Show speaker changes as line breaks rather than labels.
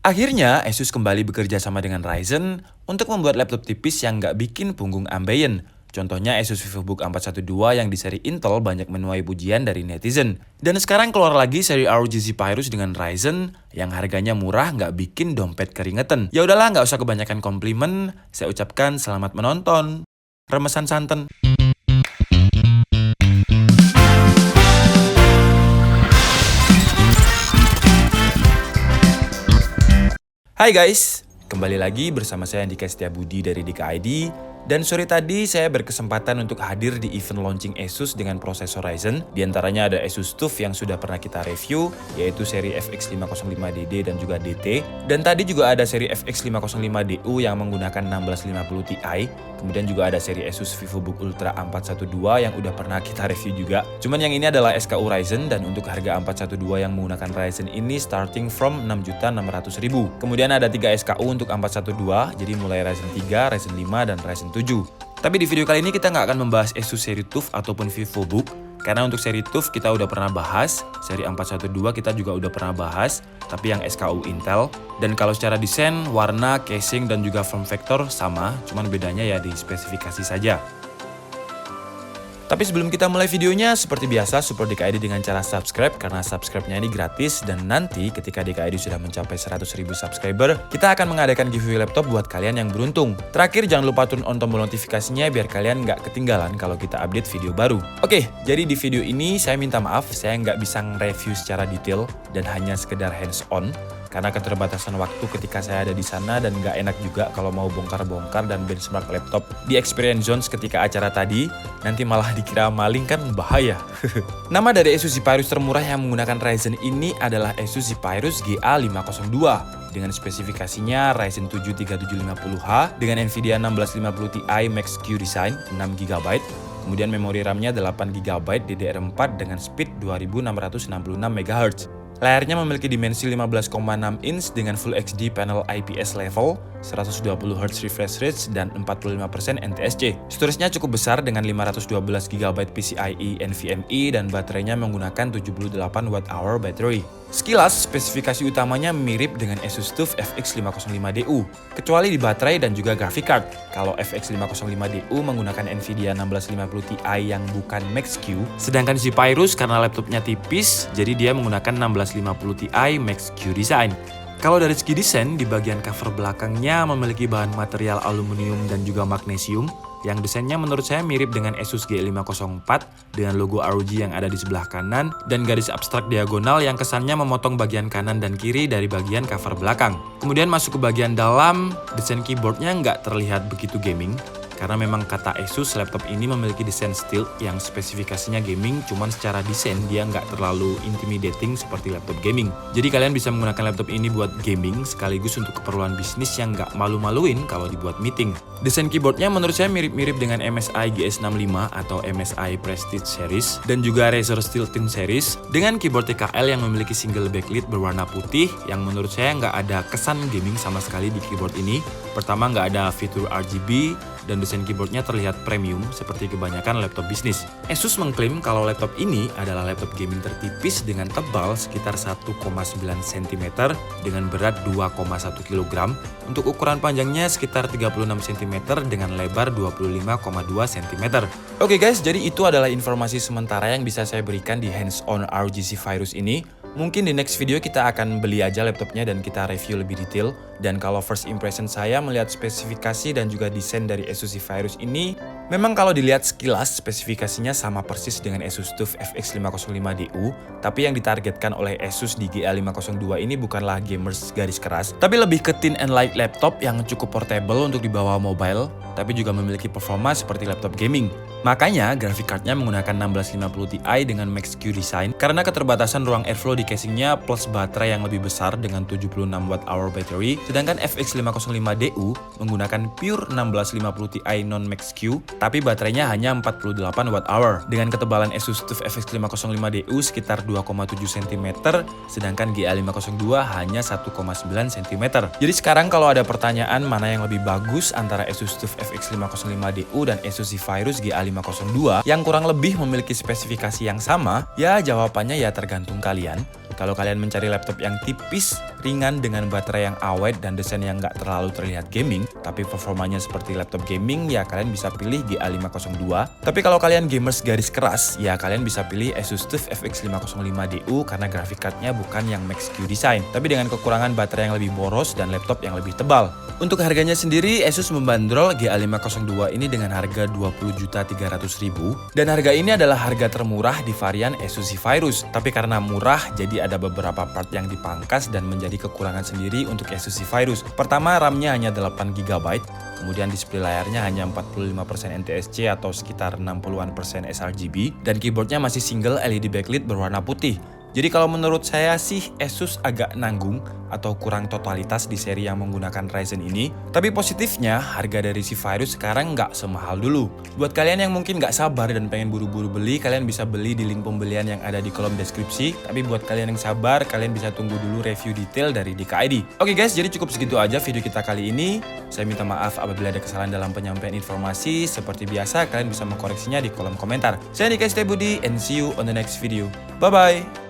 Akhirnya, Asus kembali bekerja sama dengan Ryzen untuk membuat laptop tipis yang nggak bikin punggung ambeien. Contohnya Asus VivoBook 412 yang di seri Intel banyak menuai pujian dari netizen. Dan sekarang keluar lagi seri ROG Zephyrus dengan Ryzen yang harganya murah nggak bikin dompet keringetan. Ya udahlah, nggak usah kebanyakan komplimen, saya ucapkan selamat menonton. Remesan santen. Hai guys, kembali lagi bersama saya Andika Setiabudi dari Dika ID. Dan sore tadi saya berkesempatan untuk hadir di event launching Asus dengan prosesor Ryzen. Di antaranya ada Asus TUF yang sudah pernah kita review, yaitu seri FX 505DD dan juga DT. Dan tadi juga ada seri FX 505DU yang menggunakan 1650 Ti. Kemudian juga ada seri Asus VivoBook Ultra 412 yang udah pernah kita review juga. Cuman yang ini adalah SKU Ryzen dan untuk harga 412 yang menggunakan Ryzen ini starting from 6.600.000. Kemudian ada 3 SKU untuk 412, jadi mulai Ryzen 3, Ryzen 5, dan Ryzen 7. Tapi di video kali ini kita nggak akan membahas Asus seri TUF ataupun VivoBook, karena untuk seri TUF kita udah pernah bahas, seri 412 kita juga udah pernah bahas, tapi yang SKU Intel. Dan kalau secara desain, warna, casing, dan juga form factor sama, cuman bedanya ya di spesifikasi saja. Tapi sebelum kita mulai videonya, seperti biasa support DKID dengan cara subscribe, karena subscribe-nya ini gratis. Dan nanti ketika DKID sudah mencapai 100.000 subscriber, kita akan mengadakan giveaway laptop buat kalian yang beruntung. Terakhir, jangan lupa turn on tombol notifikasinya biar kalian nggak ketinggalan kalau kita update video baru. Oke, jadi di video ini saya minta maaf, saya nggak bisa nge-review secara detail dan hanya sekedar hands-on. Karena keterbatasan waktu ketika saya ada di sana dan nggak enak juga kalau mau bongkar-bongkar dan benchmark laptop di Experience Zones ketika acara tadi, nanti malah dikira maling kan bahaya. Nama dari Asus Zephyrus termurah yang menggunakan Ryzen ini adalah Asus Zephyrus GA502 dengan spesifikasinya Ryzen 7 3750H dengan Nvidia 1650 Ti Max Q Design 6GB. Kemudian memori RAM-nya 8GB DDR4 dengan speed 2666 MHz. Layarnya memiliki dimensi 15,6 inch dengan Full HD panel IPS level, 120Hz refresh rate, dan 45% NTSC. Storage-nya cukup besar dengan 512GB PCIe NVMe dan baterainya menggunakan 78Wh baterai. Sekilas, spesifikasi utamanya mirip dengan Asus TUF FX 505DU, kecuali di baterai dan juga graphic card. Kalau FX 505DU menggunakan Nvidia 1650 Ti yang bukan Max Q, sedangkan Zephyrus karena laptopnya tipis, jadi dia menggunakan 1650 Ti Max Q Design. Kalau dari segi desain, di bagian cover belakangnya memiliki bahan material aluminium dan juga magnesium, yang desainnya menurut saya mirip dengan Asus G504 dengan logo ROG yang ada di sebelah kanan dan garis abstrak diagonal yang kesannya memotong bagian kanan dan kiri dari bagian cover belakang. Kemudian masuk ke bagian dalam, desain keyboardnya nggak terlihat begitu gaming. Karena memang kata Asus, laptop ini memiliki desain steel yang spesifikasinya gaming, cuman secara desain dia nggak terlalu intimidating seperti laptop gaming. Jadi kalian bisa menggunakan laptop ini buat gaming sekaligus untuk keperluan bisnis yang nggak malu-maluin kalau dibuat meeting. Desain keyboardnya menurut saya mirip-mirip dengan MSI GS65 atau MSI Prestige Series dan juga Razer Steel Thin Series dengan keyboard TKL yang memiliki single backlit berwarna putih yang menurut saya nggak ada kesan gaming sama sekali di keyboard ini. Pertama, nggak ada fitur RGB, dan desain keyboardnya terlihat premium seperti kebanyakan laptop bisnis. Asus mengklaim kalau laptop ini adalah laptop gaming tertipis dengan tebal sekitar 1,9 cm dengan berat 2,1 kg. Untuk ukuran panjangnya sekitar 36 cm dengan lebar 25,2 cm. Oke guys, jadi itu adalah informasi sementara yang bisa saya berikan di hands-on ROG Zephyrus ini. Mungkin di next video kita akan beli aja laptopnya dan kita review lebih detail. Dan kalau first impression saya melihat spesifikasi dan juga desain dari Asus Zephyrus ini, memang kalau dilihat sekilas spesifikasinya sama persis dengan Asus TUF FX 505DU. Tapi yang ditargetkan oleh Asus di GA502 ini bukanlah gamers garis keras, tapi lebih ke thin and light laptop yang cukup portable untuk dibawa mobile, tapi juga memiliki performa seperti laptop gaming. Makanya graphic cardnya menggunakan 1650 Ti dengan Max Q Design karena keterbatasan ruang airflow di casingnya plus baterai yang lebih besar dengan 76Wh baterai. Sedangkan FX 505DU menggunakan pure 1650 Ti non-Max Q, tapi baterainya hanya 48Wh. Dengan ketebalan Asus TUF FX 505DU sekitar 2,7 cm, sedangkan GA502 hanya 1,9 cm. Jadi sekarang kalau ada pertanyaan mana yang lebih bagus antara Asus TUF FX 505DU dan Asus Zephyrus GA502 yang kurang lebih memiliki spesifikasi yang sama, ya jawabannya ya tergantung kalian. Kalau kalian mencari laptop yang tipis ringan dengan baterai yang awet dan desain yang nggak terlalu terlihat gaming, tapi performanya seperti laptop gaming, ya kalian bisa pilih GA502. Tapi kalau kalian gamers garis keras, ya kalian bisa pilih Asus TUF FX505DU karena grafik cardnya bukan yang Max-Q design, tapi dengan kekurangan baterai yang lebih boros dan laptop yang lebih tebal. Untuk harganya sendiri, Asus membandrol GA502 ini dengan harga 20.300.000, dan harga ini adalah harga termurah di varian Asus Zephyrus. Tapi karena murah, jadi ada beberapa part yang dipangkas dan menjadi kekurangan sendiri untuk Asus Zephyrus. Pertama, RAM-nya hanya 8GB, kemudian display layarnya hanya 45% NTSC atau sekitar 60% sRGB, dan keyboardnya masih single LED backlit berwarna putih. Jadi kalau menurut saya sih Asus agak nanggung atau kurang totalitas di seri yang menggunakan Ryzen ini. Tapi positifnya harga dari Zephyrus sekarang nggak semahal dulu. Buat kalian yang mungkin nggak sabar dan pengen buru-buru beli, kalian bisa beli di link pembelian yang ada di kolom deskripsi. Tapi buat kalian yang sabar, kalian bisa tunggu dulu review detail dari DKID. Oke guys, jadi cukup segitu aja video kita kali ini. Saya minta maaf apabila ada kesalahan dalam penyampaian informasi. Seperti biasa, kalian bisa mengkoreksinya di kolom komentar. Saya Dika Budi and see you on the next video. Bye-bye!